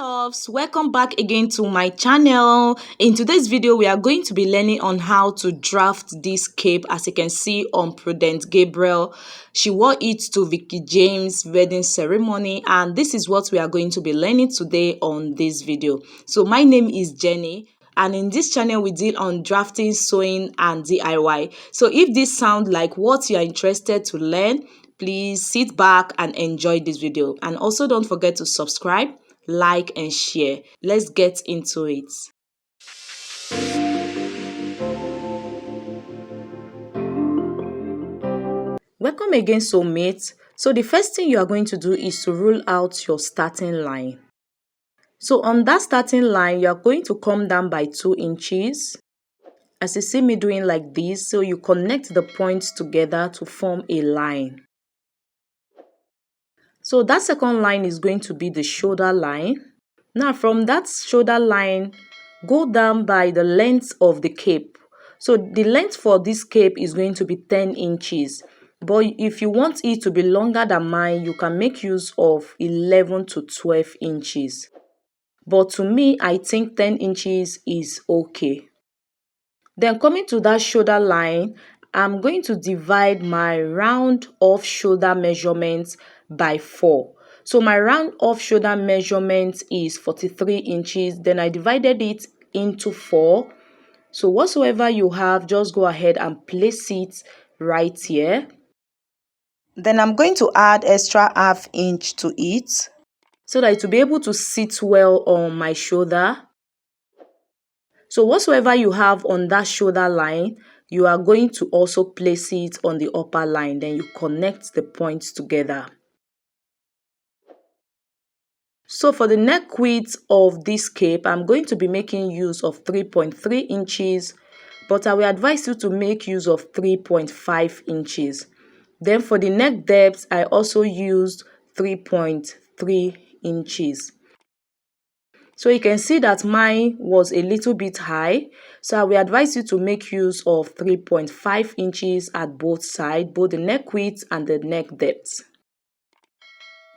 Loves, welcome back again to my channel. In today's video we are going to be learning on how to draft this cape. As you can see on Prudence Gabriel, she wore it to Vicky James' wedding ceremony, and this is what we are going to be learning today on this video. So my name is Jenny, and in this channel we deal on drafting, sewing and DIY. So if this sounds like what you are interested to learn, please sit back and enjoy this video, and also don't forget to subscribe, like and share. Let's get into it. Welcome again, soulmates. So the first thing you are going to do is to rule out your starting line. So on that starting line, you are going to come down by 2 inches. As you see me doing like this, so you connect the points together to form a line. So that second line is going to be the shoulder line. Now from that shoulder line, go down by the length of the cape. So the length for this cape is going to be 10 inches. But if you want it to be longer than mine, you can make use of 11 to 12 inches. But to me, I think 10 inches is okay. Then coming to that shoulder line, I'm going to divide my round off shoulder measurements by 4. So my round off shoulder measurement is 43 inches. Then I divided it into 4. So whatsoever you have, just go ahead and place it right here. Then I'm going to add extra ½ inch to it so that it will be able to sit well on my shoulder. So whatsoever you have on that shoulder line, you are going to also place it on the upper line. Then you connect the points together. So for the neck width of this cape, I'm going to be making use of 3.3 inches, but I will advise you to make use of 3.5 inches. Then for the neck depth, I also used 3.3 inches. So you can see that mine was a little bit high. So I will advise you to make use of 3.5 inches at both sides, both the neck width and the neck depth.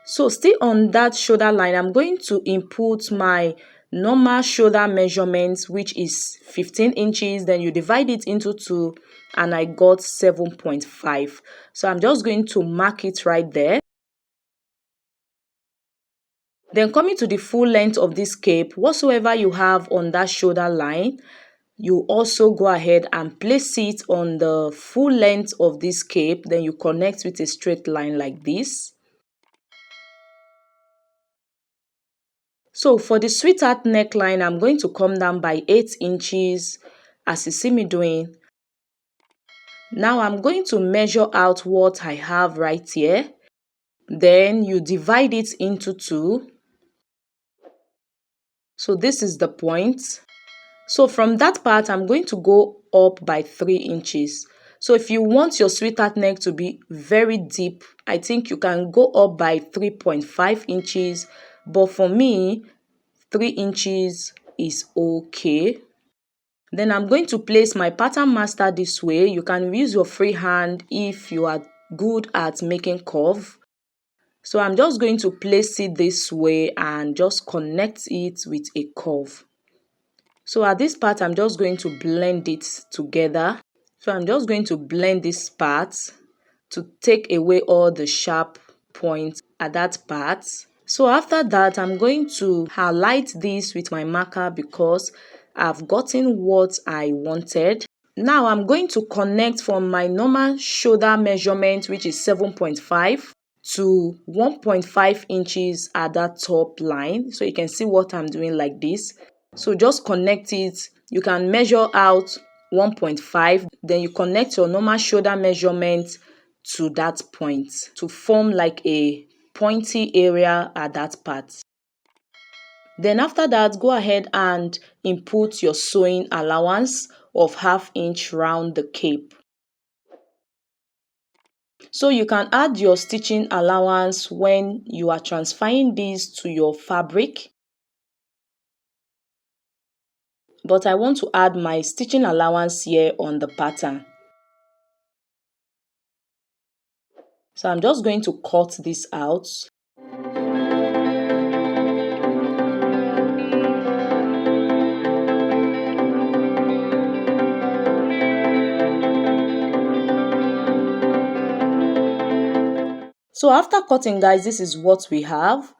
So still on that shoulder line, I'm going to input my normal shoulder measurements, which is 15 inches. Then you divide it into 2 and I got 7.5. So I'm just going to mark it right there. Then coming to the full length of this cape, whatsoever you have on that shoulder line, you also go ahead and place it on the full length of this cape. Then you connect with a straight line like this. So for the sweetheart neckline, I'm going to come down by 8 inches as you see me doing. Now I'm going to measure out what I have right here. Then you divide it into 2. So this is the point. So from that part, I'm going to go up by 3 inches. So if you want your sweetheart neck to be very deep, I think you can go up by 3.5 inches. But for me, 3 inches is okay. Then I'm going to place my pattern master this way. You can use your free hand if you are good at making curve. So I'm just going to place it this way and just connect it with a curve. So at this part, I'm just going to blend it together. So I'm just going to blend this part to take away all the sharp points at that part. So after that, I'm going to highlight this with my marker because I've gotten what I wanted. Now I'm going to connect from my normal shoulder measurement, which is 7.5 to 1.5 inches at that top line. So you can see what I'm doing like this. So just connect it. You can measure out 1.5. Then you connect your normal shoulder measurement to that point to form like a pointy area at that part. Then after that, go ahead and input your sewing allowance of ½ inch round the cape. So you can add your stitching allowance when you are transferring this to your fabric. But I want to add my stitching allowance here on the pattern. So I'm just going to cut this out. So after cutting, guys, this is what we have.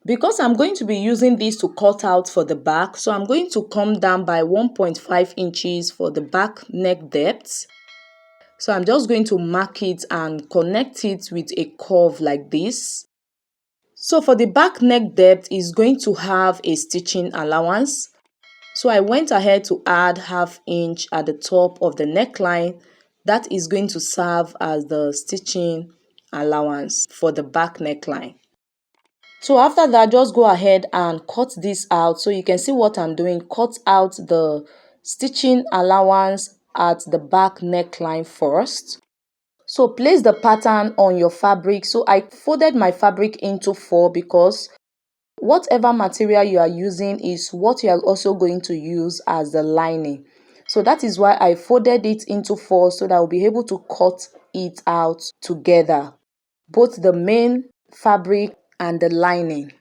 Because I'm going to be using this to cut out for the back, so I'm going to come down by 1.5 inches for the back neck depth. So I'm just going to mark it and connect it with a curve like this. So for the back neck depth is going to have a stitching allowance. So I went ahead to add ½ inch at the top of the neckline. That is going to serve as the stitching allowance for the back neckline. So after that, just go ahead and cut this out. So you can see what I'm doing. Cut out the stitching allowance at the back neckline first. So place the pattern on your fabric. So I folded my fabric into 4 because whatever material you are using is what you are also going to use as the lining. So that is why I folded it into 4 so that I'll be able to cut it out together, both the main fabric and the lining.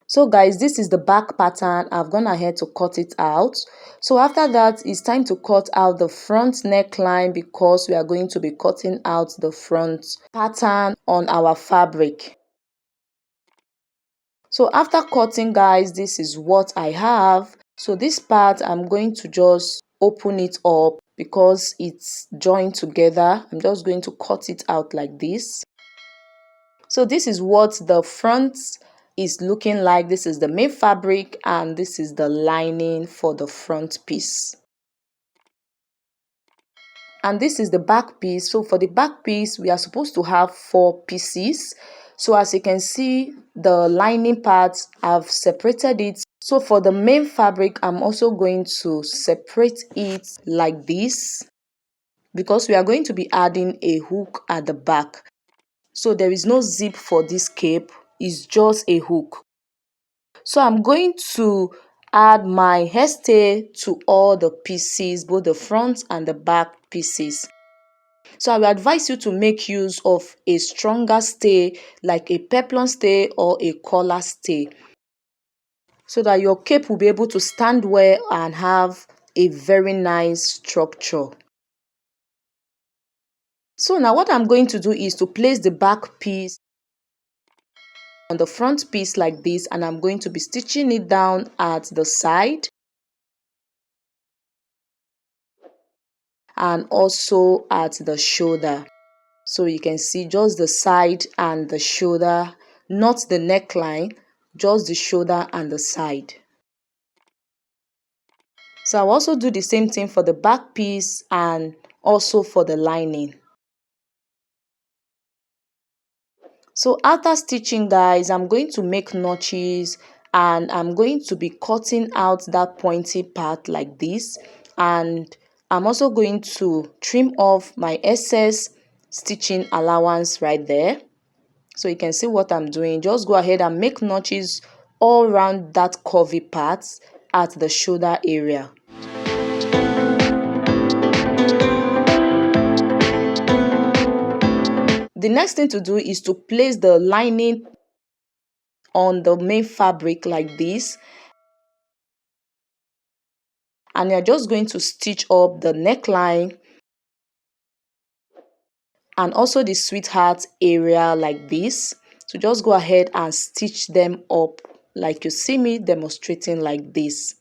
So guys, this is the back pattern. I've gone ahead to cut it out. So after that, it's time to cut out the front neckline because we are going to be cutting out the front pattern on our fabric. So after cutting, guys, this is what I have. So this part, I'm going to just open it up because it's joined together. I'm just going to cut it out like this. So this is what the front is looking like. This is the main fabric and this is the lining for the front piece. And this is the back piece. So for the back piece, we are supposed to have 4 pieces. So as you can see, the lining part, I've separated it. So for the main fabric, I'm also going to separate it like this because we are going to be adding a hook at the back. So there is no zip for this cape, it's just a hook. So I'm going to add my hairstay to all the pieces, both the front and the back pieces. So I will advise you to make use of a stronger stay like a peplum stay or a collar stay so that your cape will be able to stand well and have a very nice structure. So now what I'm going to do is to place the back piece on the front piece like this, and I'm going to be stitching it down at the side and also at the shoulder. So you can see just the side and the shoulder, not the neckline, just the shoulder and the side. So I'll also do the same thing for the back piece and also for the lining. So after stitching, guys, I'm going to make notches and I'm going to be cutting out that pointy part like this, and I'm also going to trim off my excess stitching allowance right there. So you can see what I'm doing. Just go ahead and make notches all around that curvy part at the shoulder area. The next thing to do is to place the lining on the main fabric like this, and you're just going to stitch up the neckline and also the sweetheart area like this. So just go ahead and stitch them up like you see me demonstrating like this.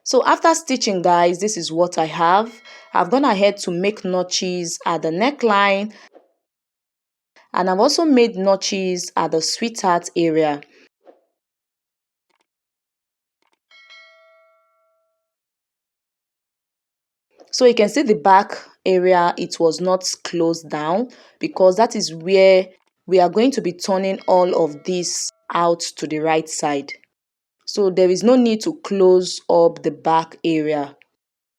So after stitching, guys, this is what I have. I've gone ahead to make notches at the neckline and I've also made notches at the sweetheart area. So you can see the back area, it was not closed down because that is where we are going to be turning all of this out to the right side. So there is no need to close up the back area.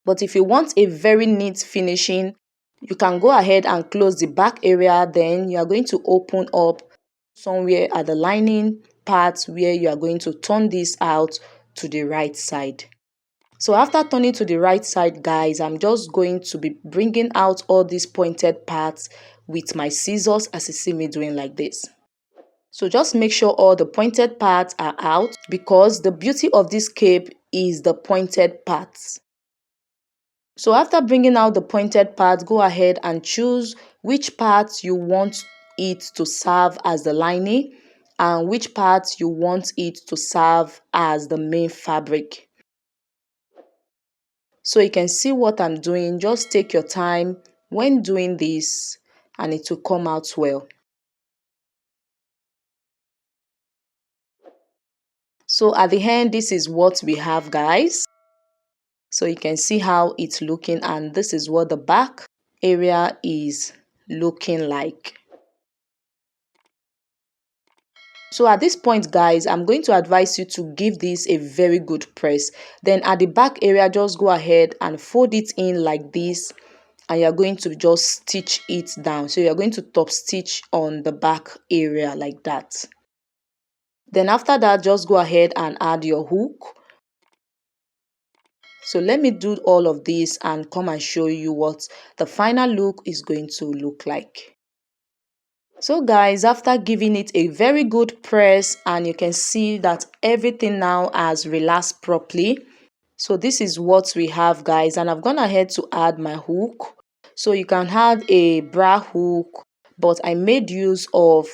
But if you want a very neat finishing, you can go ahead and close the back area. Then you are going to open up somewhere at the lining part where you are going to turn this out to the right side. So after turning to the right side, guys, I'm just going to be bringing out all these pointed parts with my scissors, as you see me doing like this. So just make sure all the pointed parts are out, because the beauty of this cape is the pointed parts. So after bringing out the pointed part, go ahead and choose which parts you want it to serve as the lining and which parts you want it to serve as the main fabric. So you can see what I'm doing. Just take your time when doing this and it will come out well. So at the end, this is what we have, guys. So you can see how it's looking, and this is what the back area is looking like. So at this point, guys, I'm going to advise you to give this a very good press. Then at the back area, just go ahead and fold it in like this, and you're going to just stitch it down. So you're going to top stitch on the back area like that. Then after that, just go ahead and add your hook. So let me do all of this and come and show you what the final look is going to look like. So guys, after giving it a very good press, and you can see that everything now has relaxed properly. So this is what we have, guys, and I've gone ahead to add my hook. So you can add a bra hook, but I made use of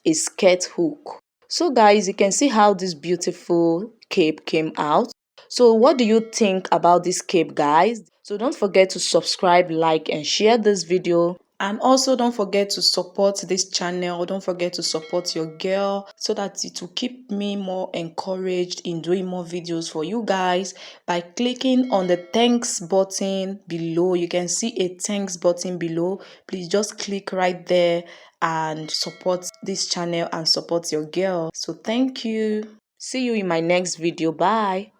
a skirt hook. So guys, you can see how this beautiful cape came out. So what do you think about this cape, guys? So don't forget to subscribe, like, and share this video. And also don't forget to support this channel. Don't forget to support your girl so that it will keep me more encouraged in doing more videos for you guys by clicking on the thanks button below. You can see a thanks button below. Please just click right there and support this channel and support your girl. So thank you. See you in my next video. Bye.